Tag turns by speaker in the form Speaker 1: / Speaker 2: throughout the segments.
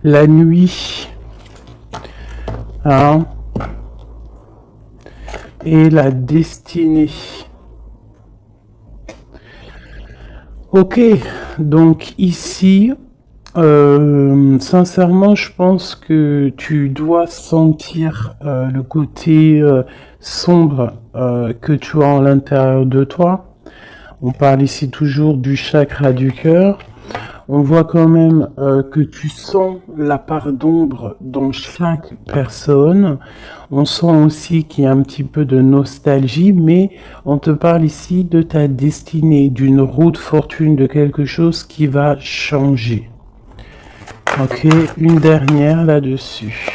Speaker 1: la nuit, hein, et la destinée. Ok, donc ici, sincèrement, je pense que tu dois sentir le côté sombre que tu as à l'intérieur de toi. On parle ici toujours du chakra du cœur. On voit quand même que tu sens la part d'ombre dans chaque personne. On sent aussi qu'il y a un petit peu de nostalgie, mais on te parle ici de ta destinée, d'une roue de fortune, de quelque chose qui va changer. Ok, une dernière là-dessus.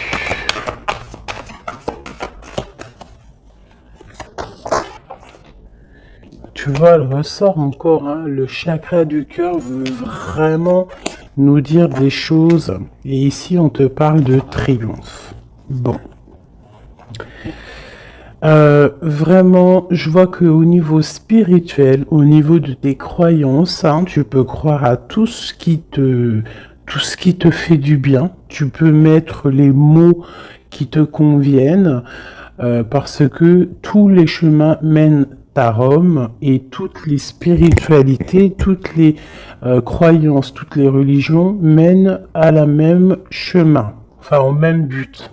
Speaker 1: Tu vois, elle ressort encore, hein, le chakra du cœur veut vraiment nous dire des choses. Et ici, on te parle de triomphe. Bon. Vraiment, je vois qu'au niveau spirituel, au niveau de tes croyances, hein, tu peux croire à tout ce qui te fait du bien. Tu peux mettre les mots qui te conviennent, parce que tous les chemins mènent à Rome et toutes les spiritualités, toutes les croyances, toutes les religions mènent à la même chemin, enfin au même but.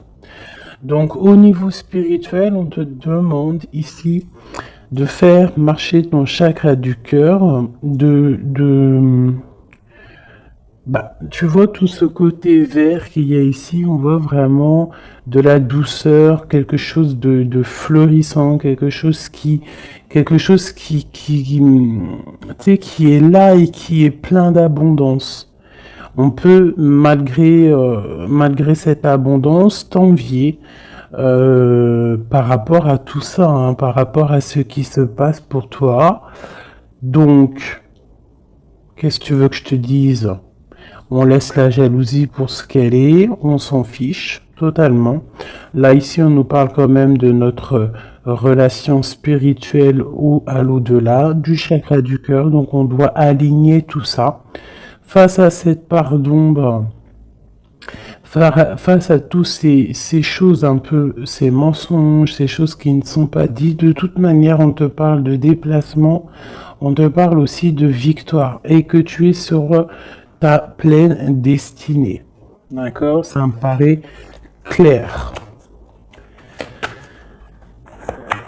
Speaker 1: Donc au niveau spirituel, on te demande ici de faire marcher ton chakra du cœur, tu vois tout ce côté vert qu'il y a ici, on voit vraiment de la douceur, quelque chose de fleurissant, quelque chose qui tu sais, qui est là et qui est plein d'abondance. On peut, malgré cette abondance, t'envier par rapport à tout ça, hein, par rapport à ce qui se passe pour toi. Donc, qu'est-ce que tu veux que je te dise? On laisse la jalousie pour ce qu'elle est, on s'en fiche totalement. Là, ici, on nous parle quand même de notre relation spirituelle ou à l'au-delà, du chakra du cœur, donc on doit aligner tout ça. Face à cette part d'ombre, face à tous ces choses un peu, ces mensonges, ces choses qui ne sont pas dites, de toute manière, on te parle de déplacement, on te parle aussi de victoire, et que tu es sur ta pleine destinée. D'accord? Ça me paraît clair.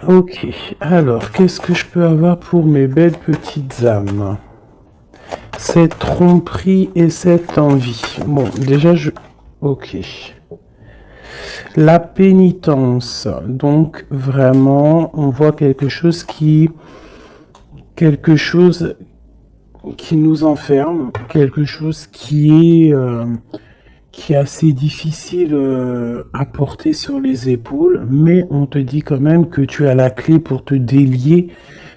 Speaker 1: Ok, alors, qu'est-ce que je peux avoir pour mes belles petites âmes? Cette tromperie et cette envie. Bon, déjà, ok. La pénitence. Donc, vraiment, on voit quelque chose qui nous enferme, quelque chose qui est assez difficile à porter sur les épaules, mais on te dit quand même que tu as la clé pour te délier,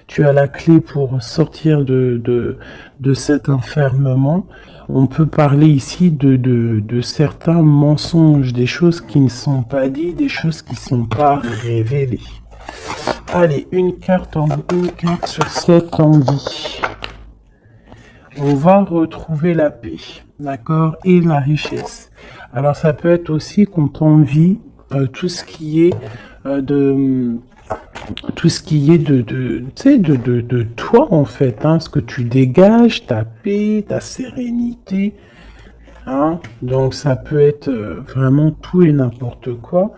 Speaker 1: tu as la clé pour sortir de cet enfermement. On peut parler ici de certains mensonges, des choses qui ne sont pas dites, des choses qui ne sont pas révélées. Allez, une carte sur cette envie. On va retrouver la paix, d'accord, et la richesse. Alors ça peut être aussi qu'on t'envie tout ce qui est de toi en fait, hein, ce que tu dégages, ta paix, ta sérénité, hein. Donc ça peut être vraiment tout et n'importe quoi,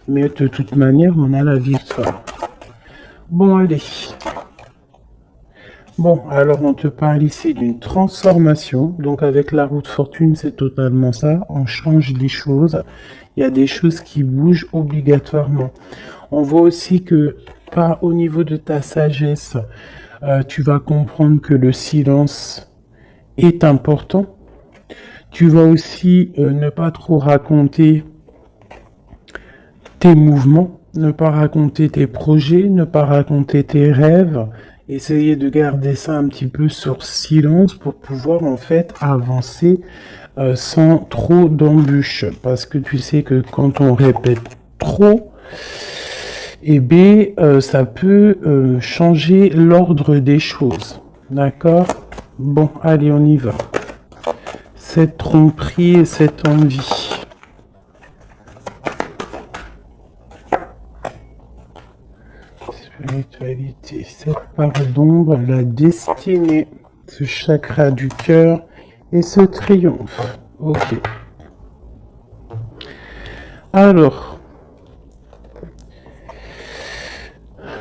Speaker 1: mais de toute manière on a la victoire. Bon allez. Bon, alors on te parle ici d'une transformation. Donc avec la roue de fortune, c'est totalement ça. On change les choses. Il y a des choses qui bougent obligatoirement. On voit aussi que, au niveau de ta sagesse, tu vas comprendre que le silence est important. Tu vas aussi ne pas trop raconter tes mouvements, ne pas raconter tes projets, ne pas raconter tes rêves. Essayez de garder ça un petit peu sur silence pour pouvoir en fait avancer sans trop d'embûches. Parce que tu sais que quand on répète trop, eh bien, ça peut changer l'ordre des choses. D'accord? Bon, allez, on y va. cette tromperie et cette envie. Spiritualité, cette part d'ombre, la destinée, ce chakra du cœur et ce triomphe. Ok. Alors,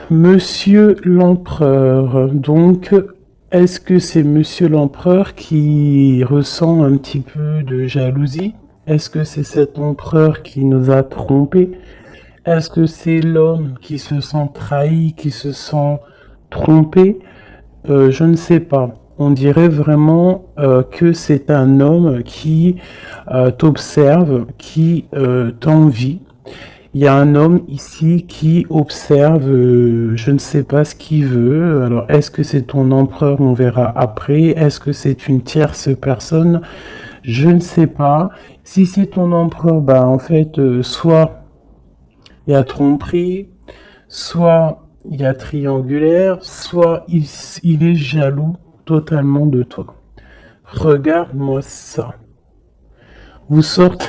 Speaker 1: Monsieur l'Empereur, donc, est-ce que c'est Monsieur l'Empereur qui ressent un petit peu de jalousie? Est-ce que c'est cet empereur qui nous a trompés? Est-ce que c'est l'homme qui se sent trahi, qui se sent trompé? Je ne sais pas. On dirait vraiment que c'est un homme qui t'observe, qui t'envie. Il y a un homme ici qui observe, je ne sais pas ce qu'il veut. Alors, est-ce que c'est ton empereur? On verra après. Est-ce que c'est une tierce personne? Je ne sais pas. Si c'est ton empereur, bah en fait, soit il y a tromperie, soit il y a triangulaire, soit il est jaloux totalement de toi. Regarde-moi ça. Vous sortez,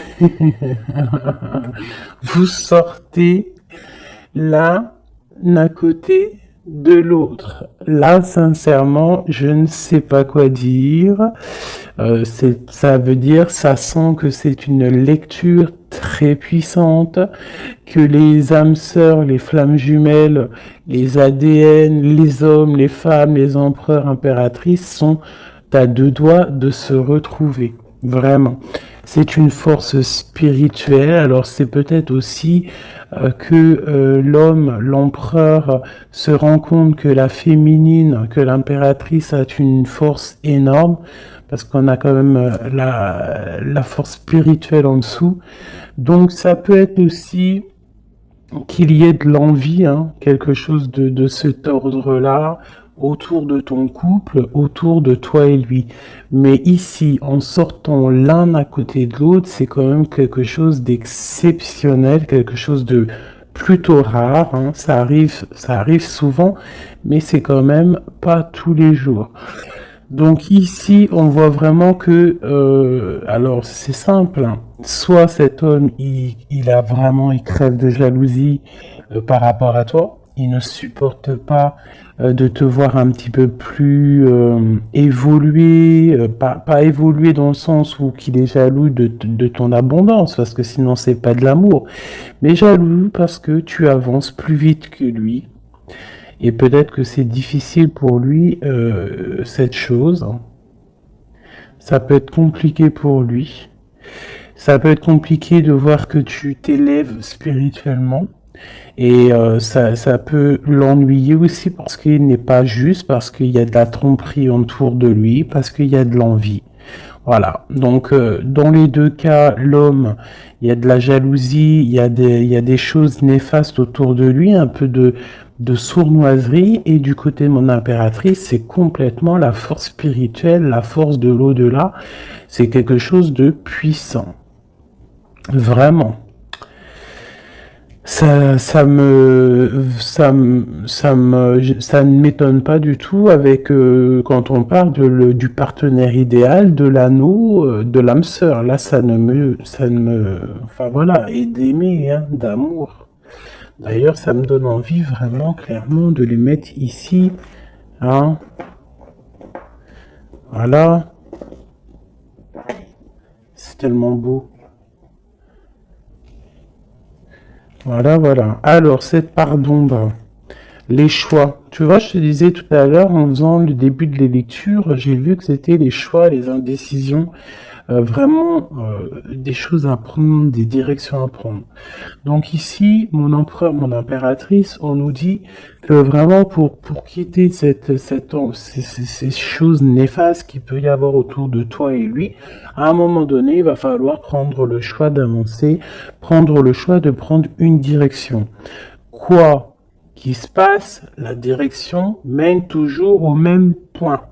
Speaker 1: vous sortez l'un à côté de l'autre. Là, sincèrement, je ne sais pas quoi dire. Ça veut dire, ça sent que c'est une lecture très puissante, que les âmes sœurs, les flammes jumelles, les ADN, les hommes, les femmes, les empereurs, impératrices sont à deux doigts de se retrouver. Vraiment. C'est une force spirituelle, alors c'est peut-être aussi que l'homme, l'empereur, se rend compte que la féminine, que l'impératrice a une force énorme, parce qu'on a quand même la force spirituelle en dessous. Donc ça peut être aussi qu'il y ait de l'envie, hein, quelque chose de cet ordre-là, autour de ton couple, autour de toi et lui. Mais ici, en sortant l'un à côté de l'autre, c'est quand même quelque chose d'exceptionnel, quelque chose de plutôt rare, hein. Ça arrive souvent, mais c'est quand même pas tous les jours. Donc ici, on voit vraiment que, alors c'est simple, hein. Soit cet homme, il crève de jalousie par rapport à toi, il ne supporte pas de te voir un petit peu plus évoluer, pas évoluer dans le sens où qu'il est jaloux de ton abondance, parce que sinon c'est pas de l'amour, mais jaloux parce que tu avances plus vite que lui. Et peut-être que c'est difficile pour lui, cette chose. Ça peut être compliqué pour lui. Ça peut être compliqué de voir que tu t'élèves spirituellement. Et ça peut l'ennuyer aussi parce qu'il n'est pas juste, parce qu'il y a de la tromperie autour de lui, parce qu'il y a de l'envie. Voilà. Donc, dans les deux cas, l'homme, il y a de la jalousie, il y a des choses néfastes autour de lui, un peu de sournoiserie. Et du côté de mon impératrice, c'est complètement la force spirituelle, la force de l'au-delà. C'est quelque chose de puissant. Vraiment. Ça ne m'étonne pas du tout avec quand on parle du partenaire idéal, de l'anneau, de l'âme sœur. Là, enfin voilà, et d'aimer, hein, d'amour. D'ailleurs, ça me donne envie vraiment clairement de les mettre ici, hein. Voilà, c'est tellement beau. Voilà, voilà. Alors, cette part d'ombre, les choix. Tu vois, je te disais tout à l'heure, en faisant le début de les lectures, j'ai vu que c'était les choix, les indécisions, vraiment des choses à prendre, des directions à prendre. Donc ici, mon empereur, mon impératrice, on nous dit que vraiment pour quitter ces choses néfastes qu'il peut y avoir autour de toi et lui, à un moment donné, il va falloir prendre le choix d'avancer, prendre le choix de prendre une direction. Quoi qu'il se passe, la direction mène toujours au même point.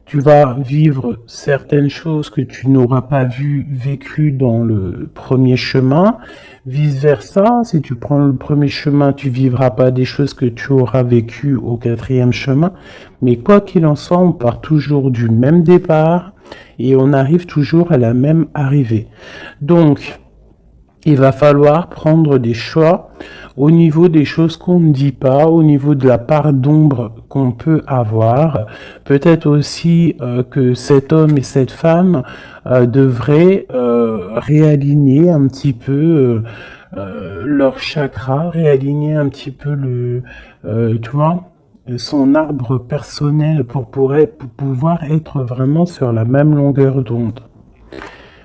Speaker 1: Tu vas vivre certaines choses que tu n'auras pas vécues dans le premier chemin. Vice-versa, si tu prends le premier chemin, tu vivras pas des choses que tu auras vécues au quatrième chemin. Mais quoi qu'il en soit, on part toujours du même départ et on arrive toujours à la même arrivée. Donc, il va falloir prendre des choix au niveau des choses qu'on ne dit pas, au niveau de la part d'ombre qu'on peut avoir. Peut-être aussi que cet homme et cette femme devraient réaligner un petit peu leur chakra, réaligner un petit peu tu vois, son arbre personnel pour pouvoir être vraiment sur la même longueur d'onde.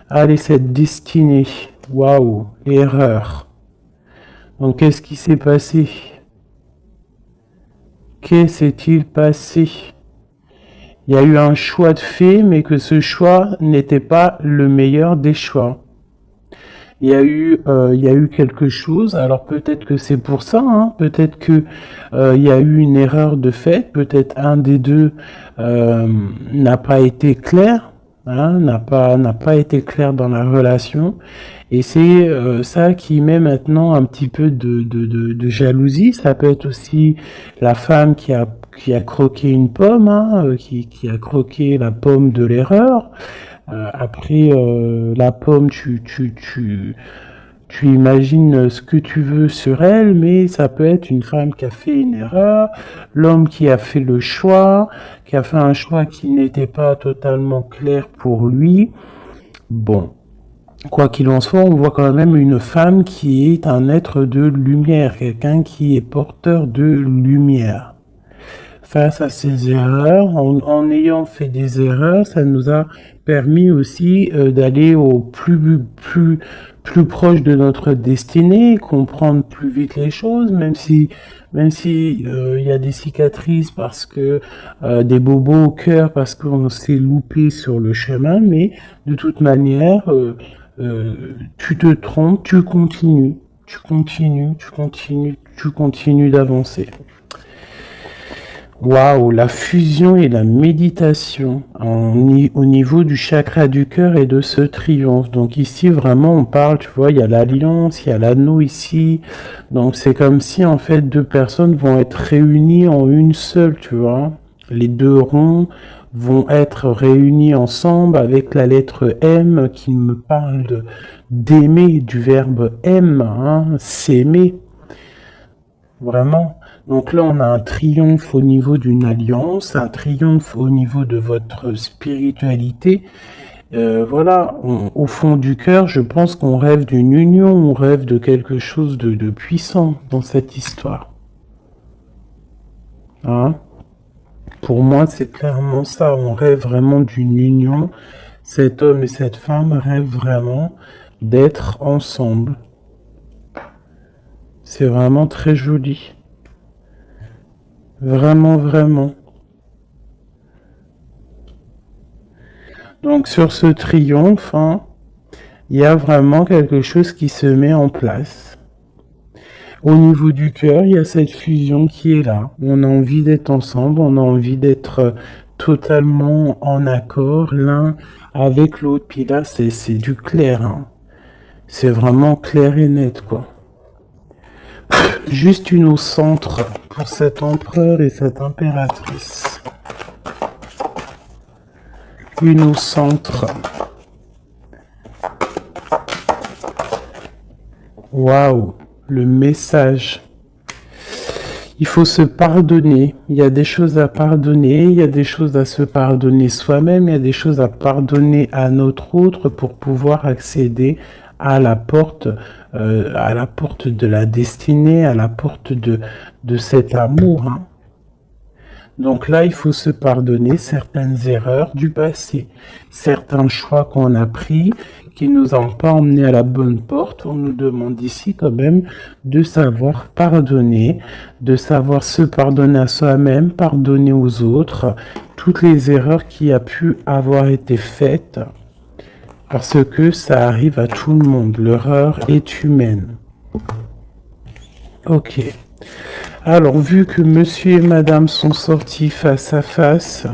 Speaker 1: Allez, cette destinée. Waouh, erreur. Donc, qu'est-ce qui s'est passé? Qu'est-ce s'est-il passé? Il y a eu un choix de fait, mais que ce choix n'était pas le meilleur des choix. Il y a eu quelque chose. Alors peut-être que c'est pour ça, hein. Peut-être que il y a eu une erreur de fait. Peut-être un des deux n'a pas été clair, hein, n'a pas été clair dans la relation. Et c'est ça qui met maintenant un petit peu de jalousie. Ça peut être aussi la femme qui a croqué une pomme, hein, qui a croqué la pomme de l'erreur. Après, la pomme, tu imagines ce que tu veux sur elle, mais ça peut être une femme qui a fait une erreur, l'homme qui a fait le choix, qui a fait un choix qui n'était pas totalement clair pour lui. Bon, quoi qu'il en soit, on voit quand même une femme qui est un être de lumière, quelqu'un qui est porteur de lumière. Face à ces erreurs, en ayant fait des erreurs, ça nous a permis aussi d'aller au plus proche de notre destinée, comprendre plus vite les choses, même si y a des cicatrices parce que des bobos au cœur parce qu'on s'est loupé sur le chemin, mais de toute manière, tu te trompes, tu continues d'avancer. Waouh, la fusion et la méditation au niveau du chakra du cœur et de ce triomphe. Donc ici, vraiment, on parle, tu vois, il y a l'alliance, il y a l'anneau ici. Donc c'est comme si, en fait, deux personnes vont être réunies en une seule, tu vois. Les deux ronds vont être réunis ensemble avec la lettre M qui me parle d'aimer, du verbe aime, hein, s'aimer. Vraiment. Donc là, on a un triomphe au niveau d'une alliance, un triomphe au niveau de votre spiritualité. Voilà, au fond du cœur, je pense qu'on rêve d'une union, on rêve de quelque chose de puissant dans cette histoire. Hein? Pour moi, c'est clairement ça, on rêve vraiment d'une union. Cet homme et cette femme rêvent vraiment d'être ensemble. C'est vraiment très joli. Vraiment, vraiment. Donc sur ce triomphe, hein, il y a vraiment quelque chose qui se met en place. Au niveau du cœur, il y a cette fusion qui est là. On a envie d'être ensemble, on a envie d'être totalement en accord l'un avec l'autre. Puis là, c'est du clair. Hein. C'est vraiment clair et net, quoi. Juste une au centre pour cet empereur et cette impératrice. Une au centre. Waouh, le message. Il faut se pardonner. Il y a des choses à pardonner, il y a des choses à se pardonner soi-même, il y a des choses à pardonner à notre autre pour pouvoir accéder à la porte de la destinée, à la porte de cet amour. Hein. Donc là, il faut se pardonner certaines erreurs du passé, certains choix qu'on a pris qui nous ont pas emmenés à la bonne porte. On nous demande ici quand même de savoir pardonner, de savoir se pardonner à soi-même, pardonner aux autres, toutes les erreurs qui a pu avoir été faites. Parce que ça arrive à tout le monde. L'erreur est humaine. Ok. Alors, vu que monsieur et madame sont sortis face à face,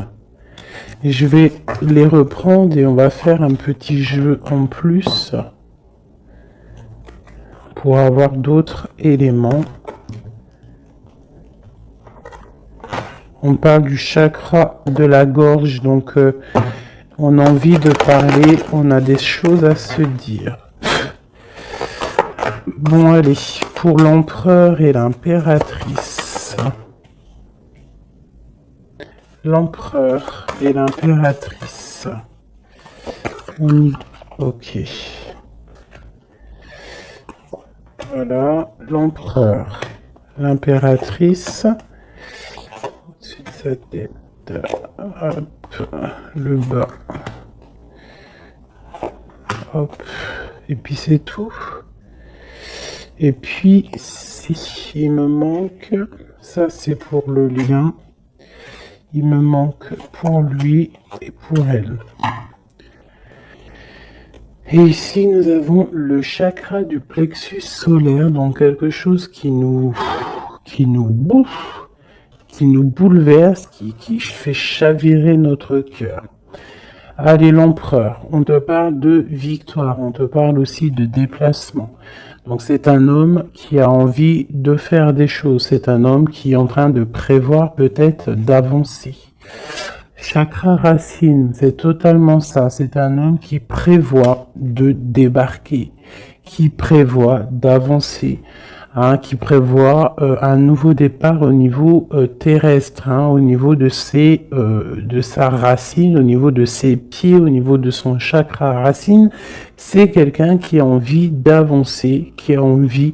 Speaker 1: Je vais les reprendre et on va faire un petit jeu en plus pour avoir d'autres éléments. On parle du chakra de la gorge, donc on a envie de parler, on a des choses à se dire. Bon, allez, pour l'empereur et l'impératrice. L'empereur et l'impératrice. On y... Ok. Voilà, l'empereur. L'impératrice. Au-dessus de sa tête. Hop. Le bas. Hop. Et puis c'est tout. Et puis, si il me manque, ça c'est pour le lien, il me manque pour lui et pour elle. Et ici, nous avons le chakra du plexus solaire, donc quelque chose qui nous bouffe, qui nous bouleverse, qui fait chavirer notre cœur. Allez, l'empereur, on te parle de victoire, on te parle aussi de déplacement. Donc c'est un homme qui a envie de faire des choses, c'est un homme qui est en train de prévoir peut-être d'avancer. Chakra racine, c'est totalement ça, c'est un homme qui prévoit de débarquer, qui prévoit d'avancer. Qui prévoit un nouveau départ au niveau terrestre, au niveau de sa racine, au niveau de ses pieds, au niveau de son chakra racine. C'est quelqu'un qui a envie d'avancer, qui a envie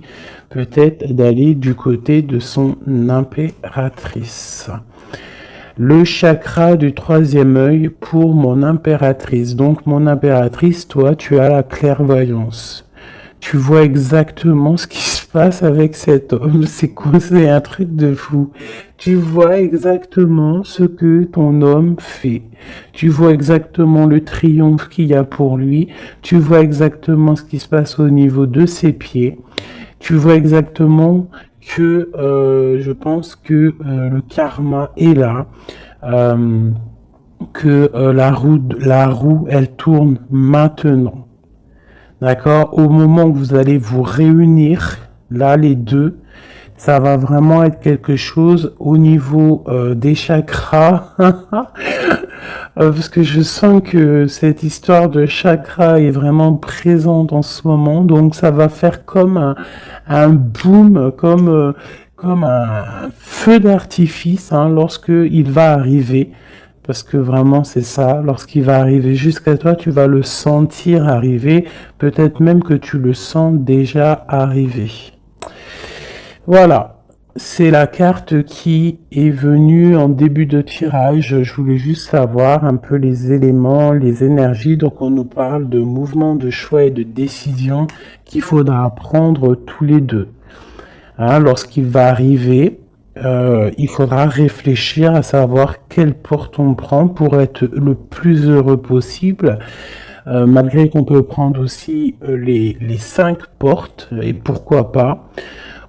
Speaker 1: peut-être d'aller du côté de son impératrice. Le chakra du troisième œil pour mon impératrice. Donc mon impératrice, toi, tu as la clairvoyance. Tu vois exactement ce qui se passe avec cet homme. C'est quoi? C'est un truc de fou. Tu vois exactement ce que ton homme fait. Tu vois exactement le triomphe qu'il y a pour lui. Tu vois exactement ce qui se passe au niveau de ses pieds. Tu vois exactement que je pense que le karma est là. Que la roue, elle tourne maintenant. D'accord? Au moment où vous allez vous réunir, là, les deux, ça va vraiment être quelque chose au niveau des chakras. Parce que je sens que cette histoire de chakra est vraiment présente en ce moment. Donc, ça va faire comme un boom, comme un feu d'artifice lorsque il va arriver. Parce que vraiment, c'est ça. Lorsqu'il va arriver jusqu'à toi, tu vas le sentir arriver. Peut-être même que tu le sens déjà arriver. Voilà. C'est la carte qui est venue en début de tirage. Je voulais juste savoir un peu les éléments, les énergies. Donc, on nous parle de mouvement, de choix et de décision qu'il faudra prendre tous les deux. Lorsqu'il va arriver... il faudra réfléchir à savoir quelle porte on prend pour être le plus heureux possible, malgré qu'on peut prendre aussi les 5 portes, et pourquoi pas.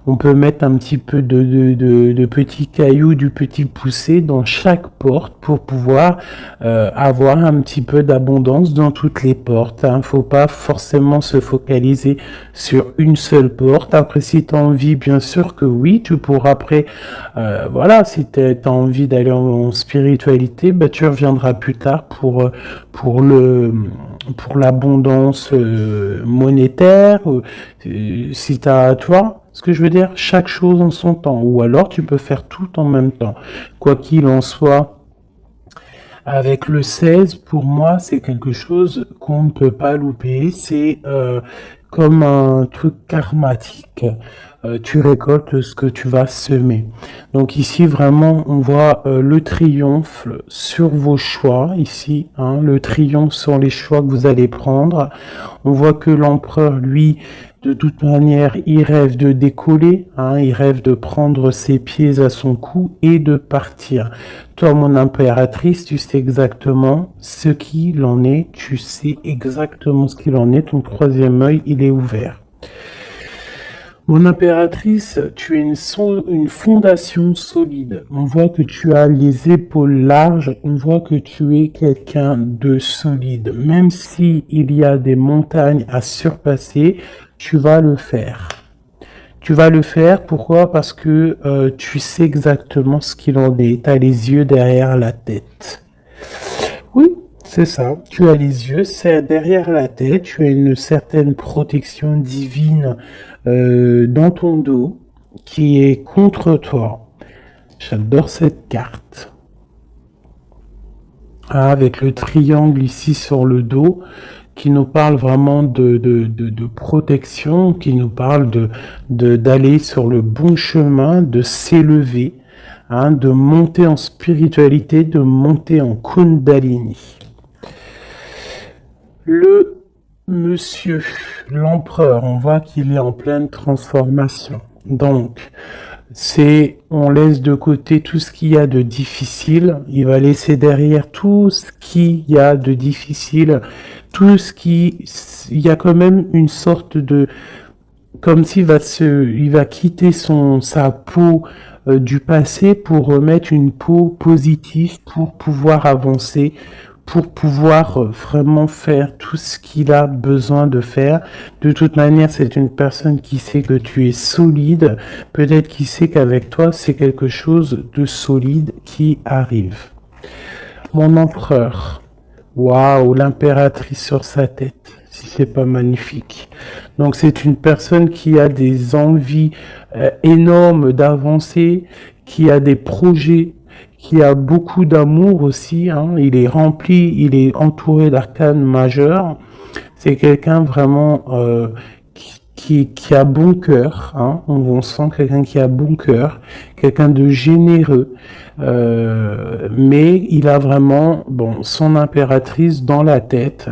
Speaker 1: On peut mettre un petit peu de petits cailloux, du petit poussé dans chaque porte pour pouvoir avoir un petit peu d'abondance dans toutes les portes. Faut pas forcément se focaliser sur une seule porte. Après, si tu as envie, bien sûr que oui, tu pourras après, si tu as envie d'aller en spiritualité, tu reviendras plus tard pour l'abondance monétaire. Si tu as, toi, ce que je veux dire, chaque chose en son temps. Ou alors, tu peux faire tout en même temps. Quoi qu'il en soit, avec le 16, pour moi, c'est quelque chose qu'on ne peut pas louper. C'est comme un truc karmatique. Tu récoltes ce que tu vas semer. Donc ici, vraiment, on voit le triomphe sur vos choix. Ici, le triomphe sur les choix que vous allez prendre. On voit que l'empereur, lui, de toute manière, il rêve de décoller, il rêve de prendre ses pieds à son cou et de partir. Toi, mon impératrice, tu sais exactement ce qu'il en est, tu sais exactement ce qu'il en est, ton troisième œil, il est ouvert. Mon impératrice, tu es une fondation solide. On voit que tu as les épaules larges, on voit que tu es quelqu'un de solide. Même si il y a des montagnes à surpasser, tu vas le faire. Tu vas le faire, pourquoi? Parce que tu sais exactement ce qu'il en est. Tu as les yeux derrière la tête. Oui, c'est ça. Tu as les yeux, c'est derrière la tête. Tu as une certaine protection divine dans ton dos qui est contre toi. J'adore cette carte. Ah, avec le triangle ici sur le dos qui nous parle vraiment de protection, qui nous parle d'aller sur le bon chemin, de s'élever, hein, de monter en spiritualité, de monter en Kundalini. Le monsieur, l'empereur, on voit qu'il est en pleine transformation. Donc, on laisse de côté tout ce qu'il y a de difficile, il va laisser derrière tout ce qu'il y a de difficile, il y a quand même une sorte de, comme il va quitter sa peau du passé pour remettre une peau positive pour pouvoir avancer, pour pouvoir vraiment faire tout ce qu'il a besoin de faire. De toute manière, c'est une personne qui sait que tu es solide, peut-être qu'il sait qu'avec toi, c'est quelque chose de solide qui arrive. Mon empereur, waouh, l'impératrice sur sa tête, si c'est pas magnifique. Donc c'est une personne qui a des envies énormes d'avancer, qui a des projets, qui a beaucoup d'amour aussi, hein. Il est rempli, il est entouré d'arcanes majeures. C'est quelqu'un vraiment qui a bon cœur, hein. On sent quelqu'un qui a bon cœur, quelqu'un de généreux, mais il a vraiment son impératrice dans la tête.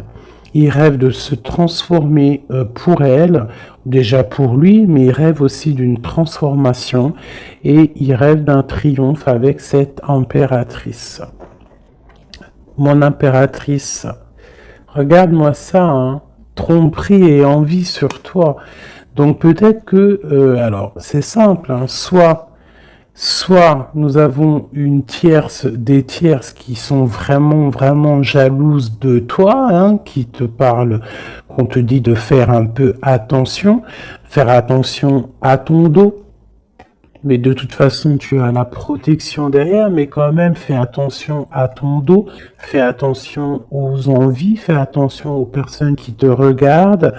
Speaker 1: Il rêve de se transformer pour elle, déjà pour lui, mais il rêve aussi d'une transformation et il rêve d'un triomphe avec cette impératrice. Mon impératrice, regarde-moi ça, hein, tromperie et envie sur toi. Donc peut-être que, alors c'est simple, hein, soit nous avons des tierces qui sont vraiment, vraiment jalouses de toi, hein, qui te parlent, qu'on te dit de faire un peu attention, faire attention à ton dos. Mais de toute façon, tu as la protection derrière, mais quand même, fais attention à ton dos, fais attention aux envies, fais attention aux personnes qui te regardent.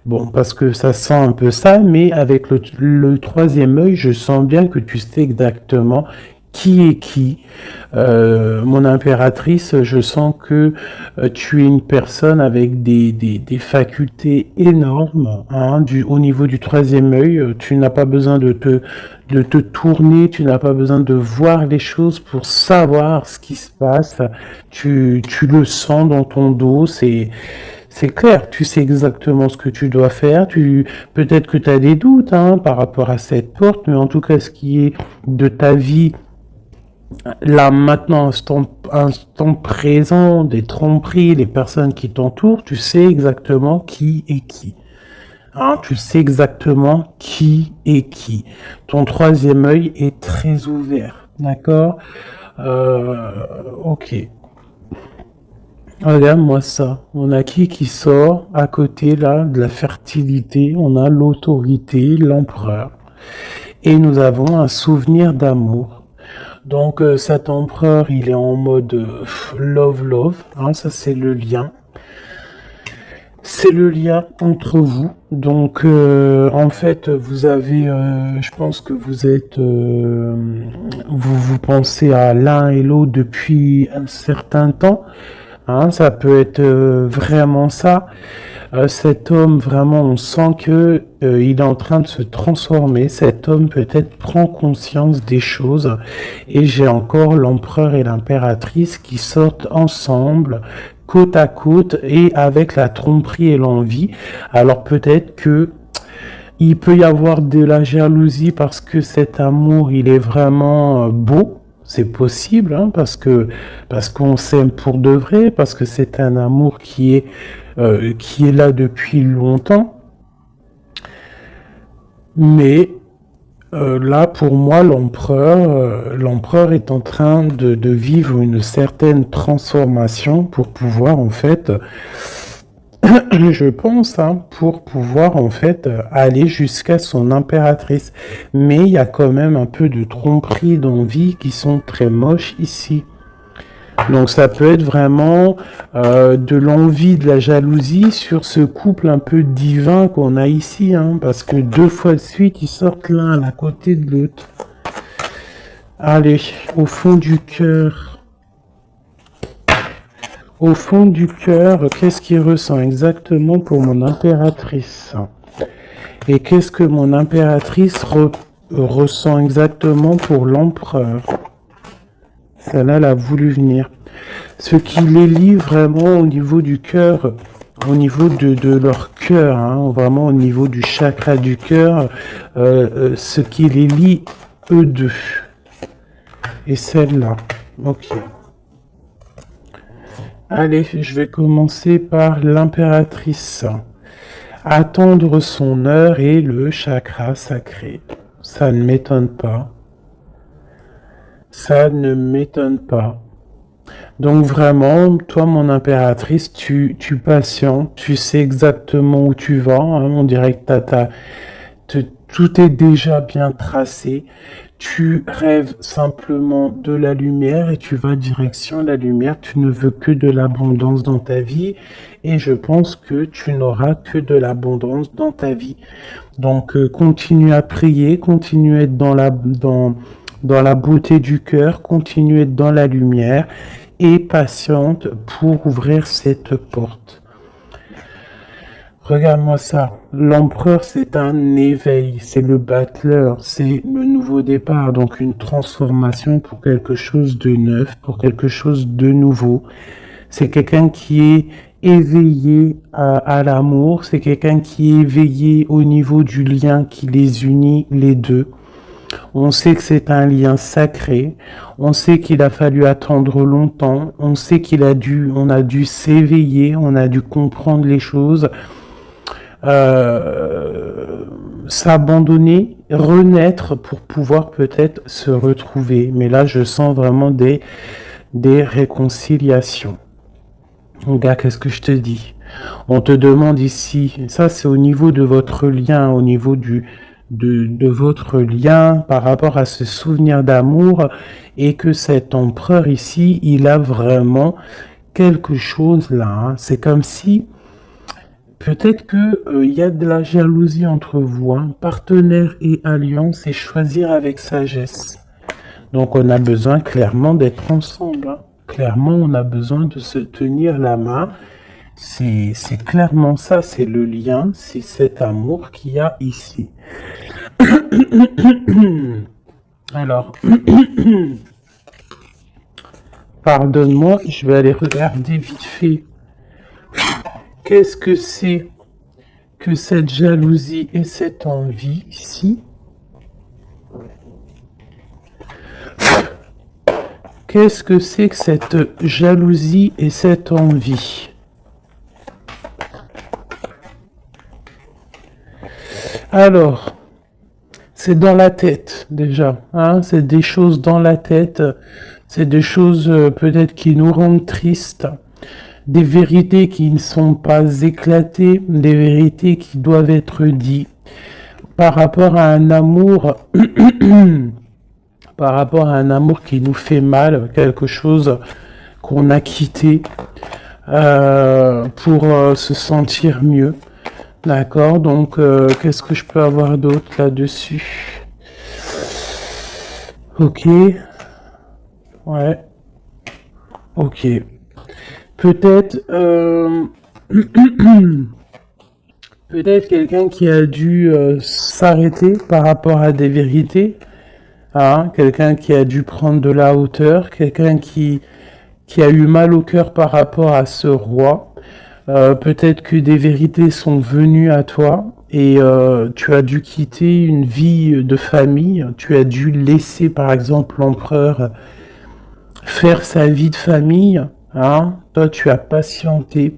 Speaker 1: Bon, parce que ça sent un peu ça, mais avec le troisième œil, je sens bien que tu sais exactement qui est qui. Mon impératrice, je sens que tu es une personne avec des facultés énormes, hein, au niveau du troisième œil. Tu n'as pas besoin de te tourner, tu n'as pas besoin de voir les choses pour savoir ce qui se passe. Tu le sens dans ton dos, c'est clair, tu sais exactement ce que tu dois faire. Peut-être que tu as des doutes, hein, par rapport à cette porte, mais en tout cas, ce qui est de ta vie, là maintenant, instant présent, des tromperies, les personnes qui t'entourent, tu sais exactement qui est qui. Hein, tu sais exactement qui est qui. Ton troisième œil est très ouvert, d'accord? Ok. Regarde-moi ça. On a qui sort à côté là de la fertilité. On a l'autorité, l'empereur. Et nous avons un souvenir d'amour. Donc cet empereur, il est en mode love, hein, ça c'est le lien. C'est le lien entre vous. Donc en fait, vous avez, je pense que vous pensez à l'un et l'autre depuis un certain temps. Hein, ça peut être vraiment ça. Cet homme, vraiment, on sent que il est en train de se transformer. Cet homme peut-être prend conscience des choses. Et j'ai encore l'empereur et l'impératrice qui sortent ensemble, côte à côte, et avec la tromperie et l'envie. Alors peut-être que il peut y avoir de la jalousie parce que cet amour, il est vraiment beau. C'est possible, hein, parce qu'on s'aime pour de vrai, parce que c'est un amour qui est là depuis longtemps. Mais là, pour moi, l'empereur est en train de vivre une certaine transformation pour pouvoir, en fait, je pense, hein, pour pouvoir, en fait, aller jusqu'à son impératrice. Mais il y a quand même un peu de tromperie d'envie qui sont très moches ici. Donc ça peut être vraiment de l'envie, de la jalousie sur ce couple un peu divin qu'on a ici, hein, parce que 2 fois de suite, ils sortent l'un à côté de l'autre. Allez, au fond du cœur. Au fond du cœur, qu'est-ce qu'il ressent exactement pour mon impératrice? Et qu'est-ce que mon impératrice ressent exactement pour l'empereur? Celle-là, elle a voulu venir. Ce qui les lie vraiment au niveau du cœur, au niveau de leur cœur, hein, vraiment au niveau du chakra du cœur, ce qui les lie eux deux. Et celle-là. Ok. Allez, je vais commencer par l'impératrice. Attendre son heure et le chakra sacré. Ça ne m'étonne pas. Ça ne m'étonne pas. Donc vraiment, toi, mon impératrice, tu patientes, tu sais exactement où tu vas, hein, on dirait que tout est déjà bien tracé. Tu rêves simplement de la lumière et tu vas direction la lumière. Tu ne veux que de l'abondance dans ta vie et je pense que tu n'auras que de l'abondance dans ta vie. Donc continue à prier, continue à être dans la beauté du cœur, continue à être dans la lumière et patiente pour ouvrir cette porte. Regarde-moi ça. L'empereur, c'est un éveil, c'est le battleur, c'est le nouveau départ, donc une transformation pour quelque chose de neuf, pour quelque chose de nouveau. C'est quelqu'un qui est éveillé à l'amour, c'est quelqu'un qui est éveillé au niveau du lien qui les unit les deux. On sait que c'est un lien sacré, on sait qu'il a fallu attendre longtemps, on sait on a dû s'éveiller, on a dû comprendre les choses, s'abandonner, renaître pour pouvoir peut-être se retrouver. Mais là, je sens vraiment des réconciliations. Regarde, qu'est-ce que je te dis? On te demande ici, ça c'est au niveau de votre lien, au niveau de votre lien par rapport à ce souvenir d'amour, et que cet empereur ici, il a vraiment quelque chose là, hein. C'est comme si peut-être que y a de la jalousie entre vous, hein. Partenaire et alliance, et choisir avec sagesse. Donc on a besoin clairement d'être ensemble, hein. Clairement, on a besoin de se tenir la main. C'est clairement ça, c'est le lien, c'est cet amour qu'il y a ici. Alors, pardonne-moi, je vais aller regarder vite fait. Qu'est-ce que c'est que cette jalousie et cette envie ici? Qu'est-ce que c'est que cette jalousie et cette envie? Alors, c'est dans la tête déjà, hein, c'est des choses dans la tête, c'est des choses peut-être qui nous rendent tristes, des vérités qui ne sont pas éclatées, des vérités qui doivent être dites par rapport à un amour, par rapport à un amour qui nous fait mal, quelque chose qu'on a quitté pour se sentir mieux. D'accord, donc qu'est-ce que je peux avoir d'autre là-dessus? Ok, ouais, ok. Peut-être peut-être quelqu'un qui a dû s'arrêter par rapport à des vérités, hein, quelqu'un qui a dû prendre de la hauteur, quelqu'un qui a eu mal au cœur par rapport à ce roi. Peut-être que des vérités sont venues à toi et tu as dû quitter une vie de famille, tu as dû laisser par exemple l'empereur faire sa vie de famille, hein. Toi tu as patienté,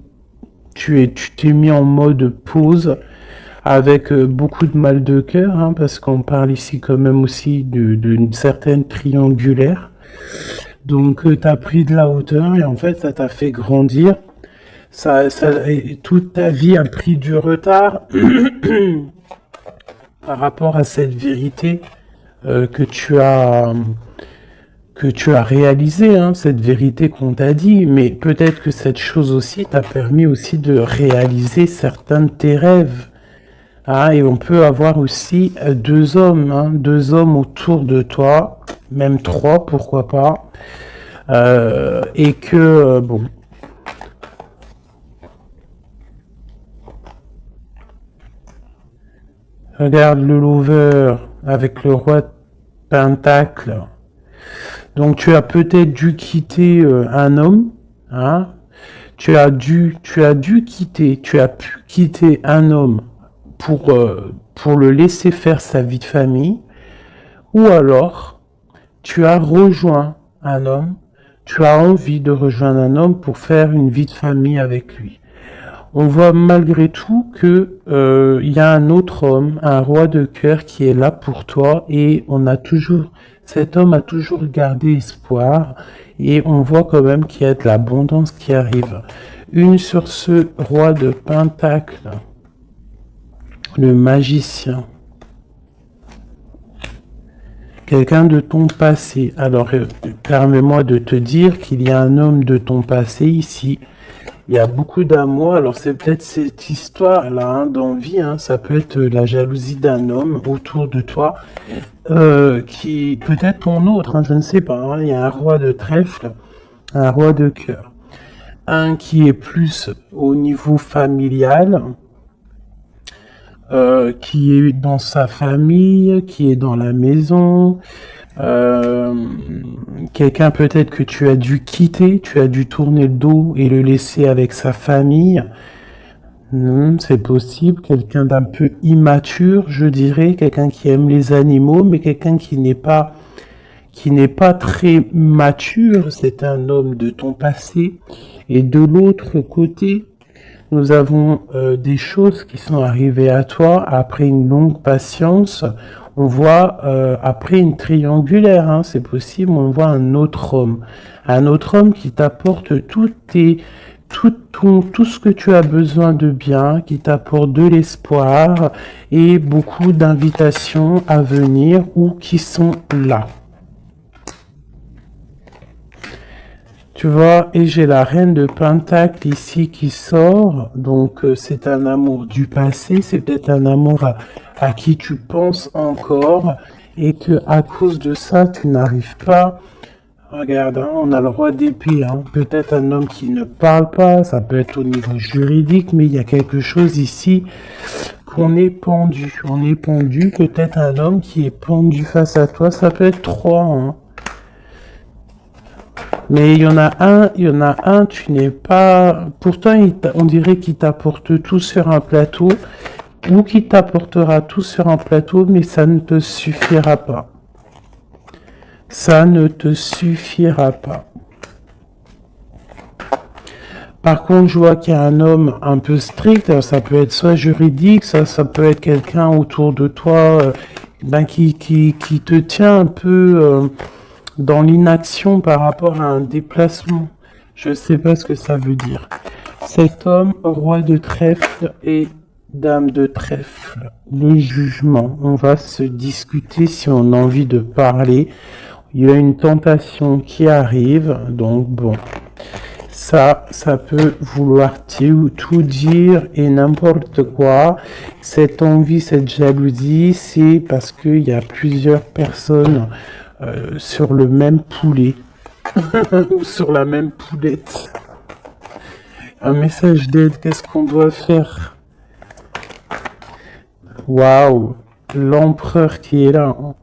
Speaker 1: tu t'es mis en mode pause avec beaucoup de mal de cœur, hein, parce qu'on parle ici quand même aussi d'une certaine triangulaire. Donc, tu as pris de la hauteur et en fait, ça t'a fait grandir. Et toute ta vie a pris du retard par rapport à cette vérité que tu as réalisée, hein, cette vérité qu'on t'a dit. Mais peut-être que cette chose aussi t'a permis aussi de réaliser certains de tes rêves. Ah, et on peut avoir aussi deux hommes, hein, deux hommes autour de toi, même trois, pourquoi pas. Et que, bon, regarde le lover avec le roi de Pentacle. Donc tu as peut-être dû quitter un homme, hein. Tu as pu quitter un homme pour le laisser faire sa vie de famille, ou alors tu as rejoint un homme, tu as envie de rejoindre un homme pour faire une vie de famille avec lui. On voit malgré tout que y a un autre homme, un roi de cœur qui est là pour toi et cet homme a toujours gardé espoir et on voit quand même qu'il y a de l'abondance qui arrive. Une sur ce roi de Pentacle, le magicien. Quelqu'un de ton passé. Alors, permets-moi de te dire qu'il y a un homme de ton passé ici. Il y a beaucoup d'amour. Alors, c'est peut-être cette histoire-là, hein, d'envie. Hein, ça peut être la jalousie d'un homme autour de toi, qui peut-être ton autre. Hein, je ne sais pas. Hein, il y a un roi de trèfle, un roi de cœur. Un qui est plus au niveau familial. Qui est dans sa famille, qui est dans la maison, quelqu'un peut-être que tu as dû quitter, tu as dû tourner le dos et le laisser avec sa famille. C'est possible, quelqu'un d'un peu immature, je dirais, quelqu'un qui aime les animaux, mais quelqu'un qui n'est pas très mature, c'est un homme de ton passé. Et de l'autre côté, nous avons des choses qui sont arrivées à toi après une longue patience. On voit après une triangulaire, hein, c'est possible, on voit un autre homme qui t'apporte tout ce que tu as besoin de bien, qui t'apporte de l'espoir et beaucoup d'invitations à venir ou qui sont là. Tu vois, et j'ai la reine de Pentacle ici qui sort, donc c'est un amour du passé, c'est peut-être un amour à qui tu penses encore, et que à cause de ça, tu n'arrives pas. Regarde, hein, on a le roi d'épée, hein, peut-être un homme qui ne parle pas, ça peut être au niveau juridique, mais il y a quelque chose ici qu'on est pendu. On est pendu, peut-être un homme qui est pendu face à toi, ça peut être trois, hein. Mais il y en a un, tu n'es pas... Pourtant, on dirait qu'il t'apporte tout sur un plateau, ou qu'il t'apportera tout sur un plateau, mais ça ne te suffira pas. Ça ne te suffira pas. Par contre, je vois qu'il y a un homme un peu strict, alors ça peut être soit juridique, ça peut être quelqu'un autour de toi qui te tient un peu... dans l'inaction par rapport à un déplacement. Je ne sais pas ce que ça veut dire. Cet homme, roi de trèfle et dame de trèfle. Le jugement. On va se discuter si on a envie de parler. Il y a une tentation qui arrive. Donc bon. Ça peut vouloir tout dire et n'importe quoi. Cette envie, cette jalousie, c'est parce qu'il y a plusieurs personnes sur le même poulet ou sur la même poulette. Un message d'aide, qu'est-ce qu'on doit faire? Waouh, l'empereur qui est là, hein.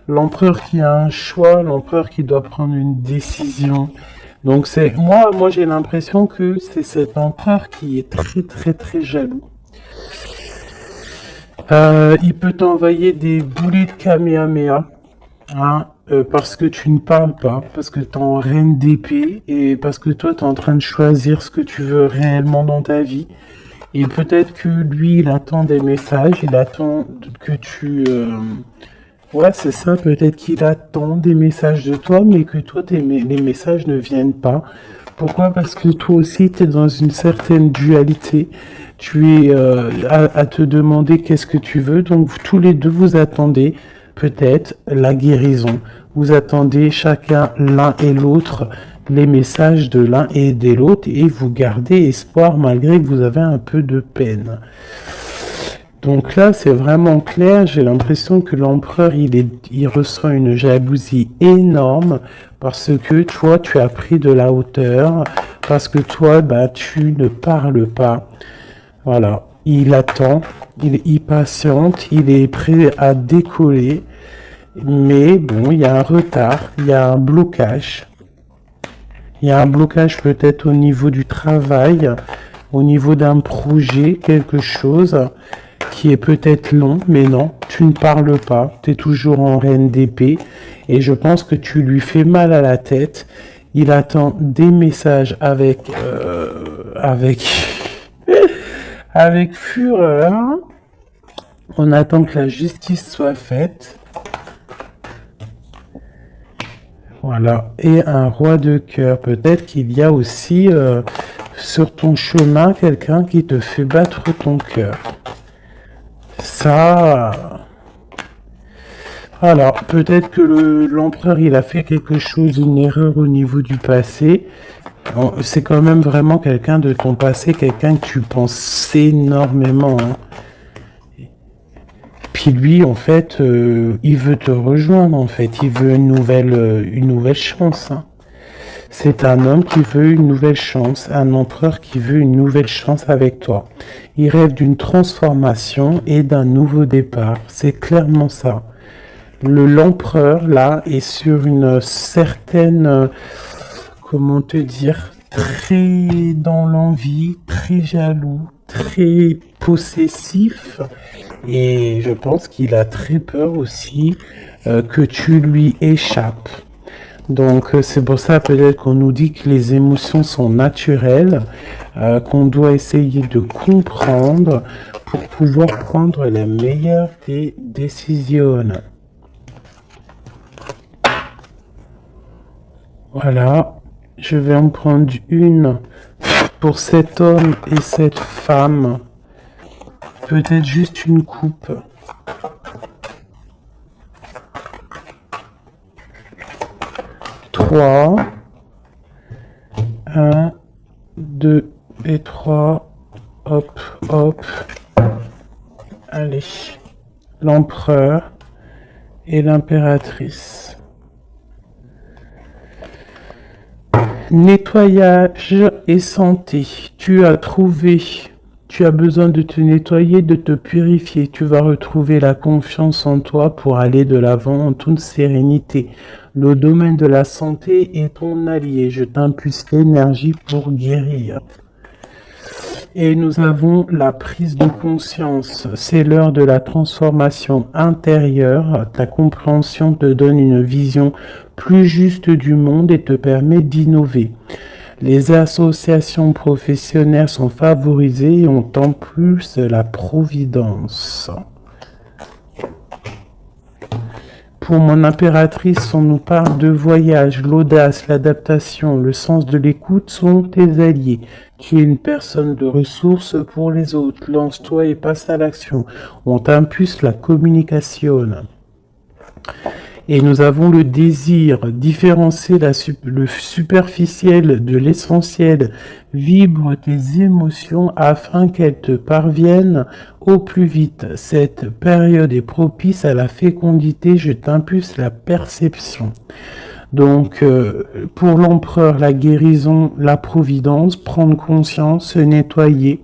Speaker 1: L'empereur qui a un choix, l'empereur qui doit prendre une décision. Donc c'est moi j'ai l'impression que c'est cet empereur qui est très très très jaloux. Il peut t'envoyer des boulets de Kamehameha. Hein, parce que tu ne parles pas, parce que tu es en reine d'épée et parce que toi tu es en train de choisir ce que tu veux réellement dans ta vie. Et peut-être que lui, il attend des messages, il attend que tu... Ouais, c'est ça, peut-être qu'il attend des messages de toi, mais que toi, les messages ne viennent pas. Pourquoi? Parce que toi aussi, tu es dans une certaine dualité. Tu es à te demander qu'est-ce que tu veux. Donc, tous les deux, vous attendez peut-être la guérison. Vous attendez chacun, l'un et l'autre, les messages de l'un et de l'autre, et vous gardez espoir malgré que vous avez un peu de peine. Donc là, c'est vraiment clair. J'ai l'impression que l'empereur, il ressent une jalousie énorme parce que toi, tu as pris de la hauteur, parce que toi, bah, tu ne parles pas. Voilà. Il attend, il patiente, il est prêt à décoller. Mais bon, il y a un retard, il y a un blocage. Il y a un blocage peut-être au niveau du travail, au niveau d'un projet, quelque chose qui est peut-être long, mais non, tu ne parles pas, tu es toujours en reine d'épée, et je pense que tu lui fais mal à la tête. Il attend des messages avec fureur. On attend que la justice soit faite. Voilà, et un roi de cœur. Peut-être qu'il y a aussi sur ton chemin quelqu'un qui te fait battre ton cœur. Ça, alors peut-être que l'empereur il a fait quelque chose, une erreur au niveau du passé. C'est quand même vraiment quelqu'un de ton passé, quelqu'un que tu penses énormément. Hein. Puis lui, en fait, il veut te rejoindre. En fait, il veut une nouvelle chance. Hein. C'est un homme qui veut une nouvelle chance, un empereur qui veut une nouvelle chance avec toi. Il rêve d'une transformation et d'un nouveau départ. C'est clairement ça. L'empereur, là, est sur une certaine, comment te dire, très dans l'envie, très jaloux, très possessif. Et je pense qu'il a très peur aussi que tu lui échappes. Donc c'est pour ça peut-être qu'on nous dit que les émotions sont naturelles, qu'on doit essayer de comprendre pour pouvoir prendre la meilleure des décisions. Voilà, je vais en prendre une pour cet homme et cette femme. Peut-être juste une coupe. 3, 1, 2 et 3, hop, hop, allez, l'empereur et l'impératrice. Nettoyage et santé, tu as besoin de te nettoyer, de te purifier, tu vas retrouver la confiance en toi pour aller de l'avant en toute sérénité. Le domaine de la santé est ton allié, je t'impulse l'énergie pour guérir. Et nous avons la prise de conscience, c'est l'heure de la transformation intérieure, ta compréhension te donne une vision plus juste du monde et te permet d'innover. Les associations professionnelles sont favorisées et ont en plus la providence. Pour mon impératrice, on nous parle de voyage, l'audace, l'adaptation, le sens de l'écoute sont tes alliés. Tu es une personne de ressources pour les autres. Lance-toi et passe à l'action. On t'impulse la communication. Et nous avons le désir, différencier le superficiel de l'essentiel. Vibre tes émotions afin qu'elles te parviennent au plus vite. Cette période est propice à la fécondité, je t'impulse la perception. Donc, pour l'empereur, la guérison, la providence, prendre conscience, se nettoyer.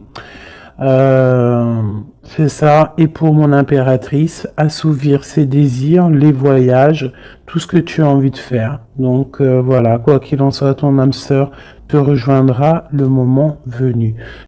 Speaker 1: C'est ça. Et pour mon impératrice, assouvir ses désirs, les voyages, tout ce que tu as envie de faire. Donc voilà, quoi qu'il en soit, ton âme sœur te rejoindra le moment venu.